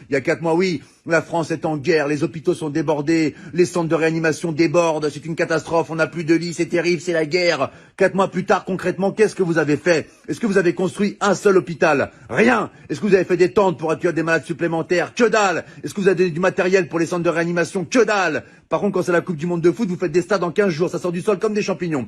Il y a 4 mois, oui, la France est en guerre, les hôpitaux sont débordés, les centres de réanimation débordent, c'est une catastrophe, on n'a plus de lits, c'est terrible, c'est la guerre. 4 mois plus tard, concrètement, qu'est-ce que vous avez fait? Est-ce que vous avez construit un seul hôpital? Rien. Est-ce que vous avez fait des tentes pour accueillir des malades supplémentaires? Que dalle. Est-ce que vous avez donné du matériel pour les centres de réanimation? Que dalle. Par contre, quand c'est la Coupe du Monde de foot, vous faites des stades en 15 jours, ça sort du sol comme des champignons.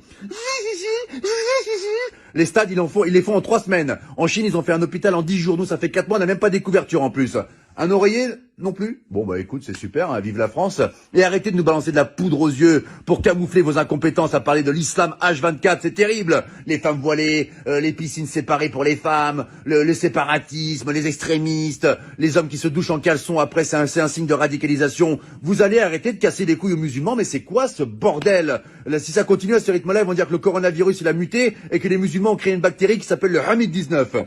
Les stades, ils les font en 3 semaines. En Chine, ils ont fait un hôpital en 10 jours. Nous, ça fait 4 mois, on n'a même pas des couvertures en plus. Un oreiller non plus? Bon, bah écoute, c'est super, hein, vive la France. Et arrêtez de nous balancer de la poudre aux yeux pour camoufler vos incompétences à parler de l'islam H24, c'est terrible. Les femmes voilées, les piscines séparées pour les femmes, le séparatisme, les extrémistes, les hommes qui se douchent en caleçon après, c'est un signe de radicalisation. Vous allez arrêter de casser les couilles aux musulmans, mais c'est quoi ce bordel? Là, si ça continue à ce rythme-là, ils vont dire que le coronavirus, il a muté et que les musulmans ont créé une bactérie qui s'appelle le Hamid-19.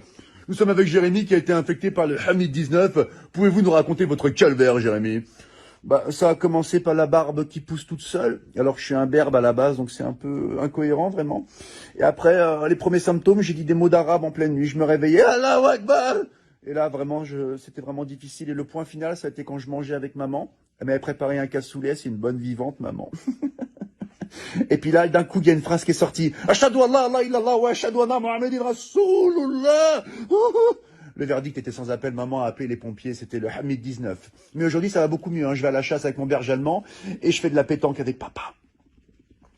Nous sommes avec Jérémy qui a été infecté par le Hamid-19. Pouvez-vous nous raconter votre calvaire, Jérémy? Bah, ça a commencé par la barbe qui pousse toute seule, alors que je suis un berbe à la base, donc c'est un peu incohérent, vraiment. Et après, les premiers symptômes, j'ai dit des mots d'arabe en pleine nuit. Je me réveillais, Allahu Akbar! Et là, vraiment, c'était vraiment difficile. Et le point final, ça a été quand je mangeais avec maman. Elle m'avait préparé un cassoulet, c'est une bonne vivante, maman. Et puis là, d'un coup, il y a une phrase qui est sortie. Ashhadu an la ilaha illallah wa ashhadu anna Muhammadan Rasulullah. Le verdict était sans appel. Maman a appelé les pompiers. C'était le Hamid 19. Mais aujourd'hui, ça va beaucoup mieux. Hein. Je vais à la chasse avec mon berger allemand et je fais de la pétanque avec papa.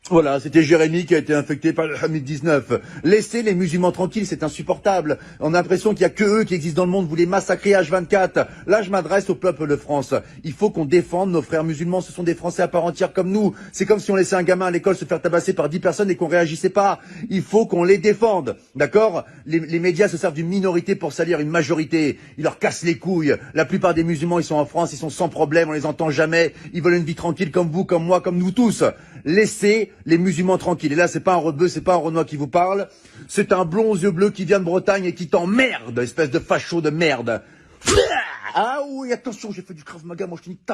Voilà, c'était Jérémy qui a été infecté par le Hamid 19. Laissez les musulmans tranquilles, c'est insupportable. On a l'impression qu'il y a que eux qui existent dans le monde, vous les massacrez H24. Là, je m'adresse au peuple de France. Il faut qu'on défende nos frères musulmans, ce sont des Français à part entière comme nous. C'est comme si on laissait un gamin à l'école se faire tabasser par 10 personnes et qu'on réagissait pas. Il faut qu'on les défende, d'accord? Les médias se servent d'une minorité pour salir une majorité. Ils leur cassent les couilles. La plupart des musulmans, ils sont en France, ils sont sans problème, on les entend jamais. Ils veulent une vie tranquille comme vous, comme moi, comme nous tous. Laissez les musulmans tranquilles. Et là, c'est pas un rebeu, c'est pas un Renoir qui vous parle. C'est un blond aux yeux bleus qui vient de Bretagne et qui t'emmerde, espèce de facho de merde. Ah oui, attention, j'ai fait du Krav Maga, moi je te nique ta